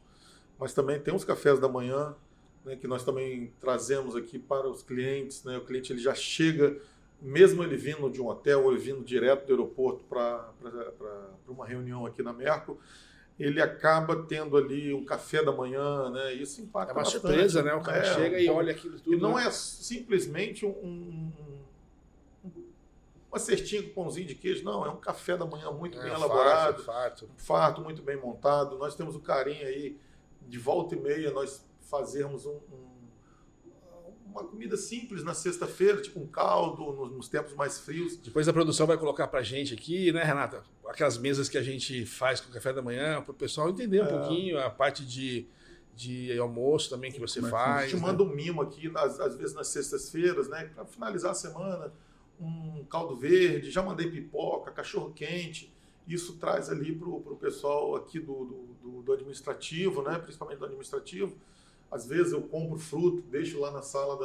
mas também tem os cafés da manhã, né, que nós também trazemos aqui para os clientes, né? O cliente ele já chega, mesmo ele vindo de um hotel ou ele vindo direto do aeroporto para uma reunião aqui na Merco, ele acaba tendo ali um café da manhã, né? Isso impacta bastante. É uma surpresa, né? O cara chega e olha aquilo tudo. E não é simplesmente uma cestinha com pãozinho de queijo, não, é um café da manhã muito bem elaborado, farto, muito bem montado. Nós temos o carinho aí de volta e meia nós fazermos uma comida simples na sexta-feira, tipo um caldo, nos tempos mais frios. Depois a produção vai colocar pra gente aqui, né, Renata? Aquelas mesas que a gente faz com o café da manhã, para o pessoal entender um pouquinho a parte de almoço também que você faz. A gente manda um mimo aqui, às vezes nas sextas-feiras, né, para finalizar a semana, um caldo verde, já mandei pipoca, cachorro-quente. Isso traz ali para o pessoal aqui do administrativo, né, principalmente do administrativo. Às vezes eu compro fruta, deixo lá na sala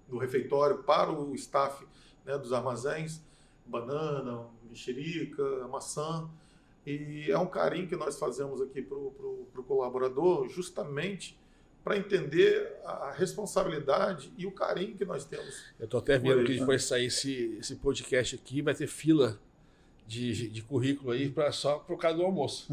do refeitório para o staff, né, dos armazéns, banana, mexerica, maçã. E é um carinho que nós fazemos aqui para o colaborador, justamente para entender a responsabilidade e o carinho que nós temos. Eu estou até vendo que depois de sair esse podcast aqui, vai ter fila de currículo aí só por causa do almoço.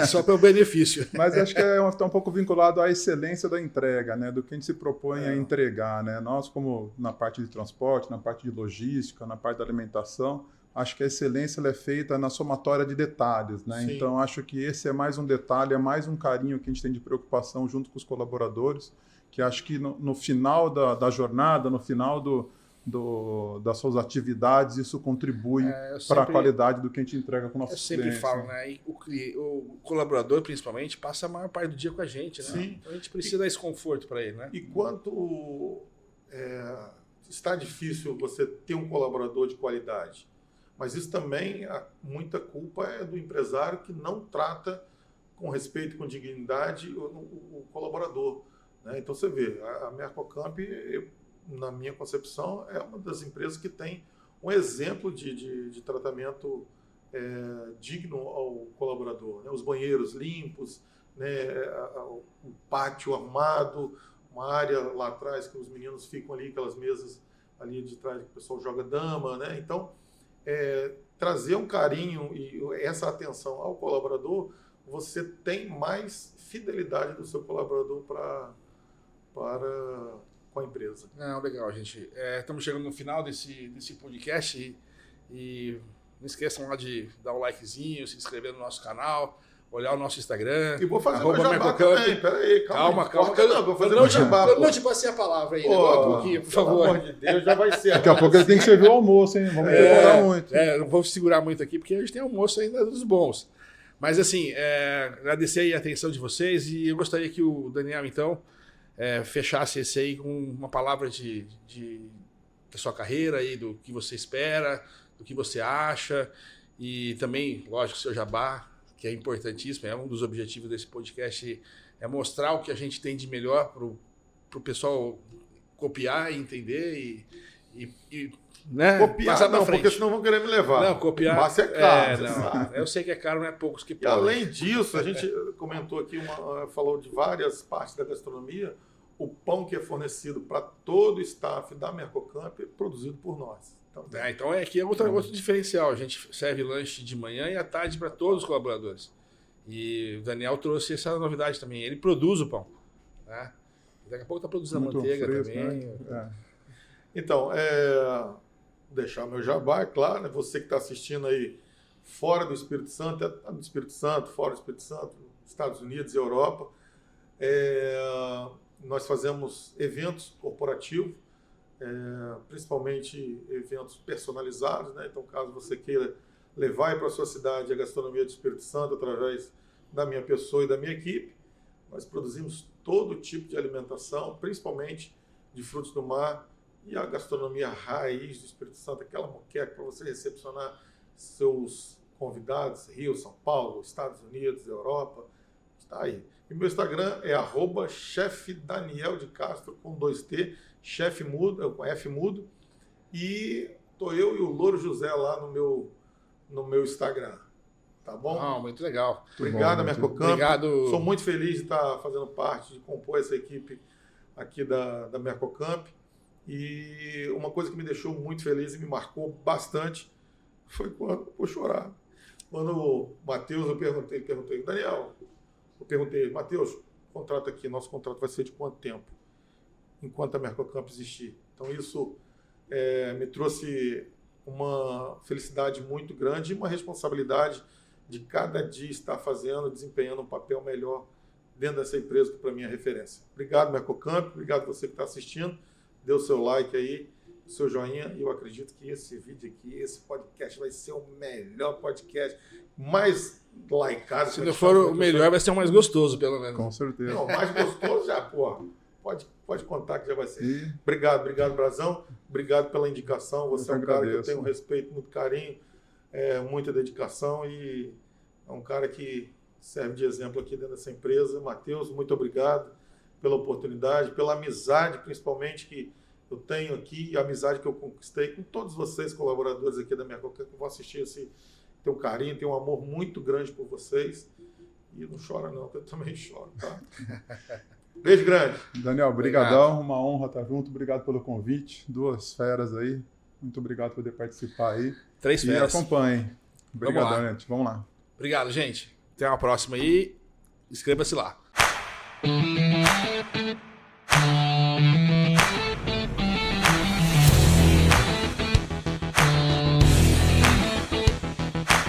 Só pelo benefício. Mas acho que está um pouco vinculado à excelência da entrega, né? Do que a gente se propõe a entregar, né? Nós, como na parte de transporte, na parte de logística, na parte da alimentação, acho que a excelência ela é feita na somatória de detalhes, né? Sim. Então, acho que esse é mais um detalhe, é mais um carinho que a gente tem de preocupação junto com os colaboradores, que acho que no final da jornada, no final das suas atividades, isso contribui para a qualidade do que a gente entrega com nossos clientes. Eu sempre falo, né? E o colaborador, principalmente, passa a maior parte do dia com a gente, né? Sim. Então a gente precisa dar esse conforto para ele, né? E quanto está difícil você ter um colaborador de qualidade, mas isso também, muita culpa é do empresário que não trata com respeito e com dignidade o colaborador, né? Então você vê, a Mercocamp, na minha concepção, é uma das empresas que tem um exemplo de tratamento digno ao colaborador, né? Os banheiros limpos, né? O pátio arrumado, uma área lá atrás que os meninos ficam ali, aquelas mesas ali de trás que o pessoal joga dama, né? Então, trazer um carinho e essa atenção ao colaborador, você tem mais fidelidade do seu colaborador com a empresa. Não, legal, gente. Estamos chegando no final desse podcast e não esqueçam lá de dar o likezinho, se inscrever no nosso canal, olhar o nosso Instagram. E vou fazer meu jabá também, peraí, calma. Vou fazer meu jabá. Eu não te passei a palavra ainda, um pouquinho, por favor. Pelo amor de Deus, já vai ser. Daqui a pouco ele tem que servir o almoço, hein? Vamos demorar muito. Não vou segurar muito aqui, porque a gente tem almoço ainda dos bons. Mas, assim, agradecer aí a atenção de vocês e eu gostaria que o Daniel, então, fechasse esse aí com uma palavra da sua carreira e do que você espera, do que você acha e também, lógico, o seu jabá, que é importantíssimo, é um dos objetivos desse podcast, é mostrar o que a gente tem de melhor para o pessoal copiar e entender e né, copiar não, porque senão vão querer me levar. Não, copiar... O passe é caro. Eu sei que é caro, não é poucos que podem. podem. E além disso, a gente comentou aqui, falou de várias partes da gastronomia, o pão que é fornecido para todo o staff da Mercocamp é produzido por nós. Então aqui é outro diferencial. A gente serve lanche de manhã e à tarde para todos os colaboradores. E o Daniel trouxe essa novidade também. Ele produz o pão. Né? Daqui a pouco está produzindo muito a manteiga fresco, também. Né? Então, deixar meu jabá, é claro. Né? Você que está assistindo aí fora do Espírito Santo, fora do Espírito Santo, Estados Unidos e Europa, nós fazemos eventos corporativos, principalmente eventos personalizados, né? Então, caso você queira levar para a sua cidade a gastronomia do Espírito Santo através da minha pessoa e da minha equipe, nós produzimos todo tipo de alimentação, principalmente de frutos do mar e a gastronomia raiz do Espírito Santo, aquela moqueca para você recepcionar seus convidados, Rio, São Paulo, Estados Unidos, Europa, está aí. E meu Instagram é @chefdaniel_de_castro com 2T, chefe mudo, com F mudo. E tô eu e o Louro José lá no meu Instagram. Tá bom? Muito legal. Obrigado, Mercocamp. Obrigado. Sou muito feliz de estar fazendo parte, de compor essa equipe aqui da Mercocamp. E uma coisa que me deixou muito feliz e me marcou bastante foi quando, vou chorar, quando o Matheus, eu perguntei, Daniel, Matheus, contrato aqui, nosso contrato vai ser de quanto tempo? Enquanto a Mercocamp existir. Então isso me trouxe uma felicidade muito grande e uma responsabilidade de cada dia estar desempenhando um papel melhor dentro dessa empresa que para mim é referência. Obrigado, Mercocamp, obrigado você que está assistindo, dê o seu like aí, o seu joinha, e eu acredito que esse vídeo aqui, esse podcast vai ser o melhor podcast, mais likeado. Se não for o melhor, vai ser o mais gostoso, pelo menos. Com certeza. Não, o mais gostoso já, porra. Pode contar que já vai ser. Obrigado, Brazão. Obrigado pela indicação. Você é um cara que eu tenho um respeito, muito carinho, muita dedicação e é um cara que serve de exemplo aqui dentro dessa empresa. Matheus, muito obrigado pela oportunidade, pela amizade, principalmente, que eu tenho aqui, e a amizade que eu conquistei com todos vocês, colaboradores aqui da Mercocamp, que vão assistir tem um carinho, tem um amor muito grande por vocês. E não chora não, que eu também choro, tá? Beijo grande. Daniel, brigadão, uma honra estar junto. Obrigado pelo convite. 2 feras aí. Muito obrigado por poder participar aí. 3 E feras. acompanhem. Obrigadão, Vamos lá. gente. Vamos lá. Obrigado, gente. Até uma próxima aí. Inscreva-se lá.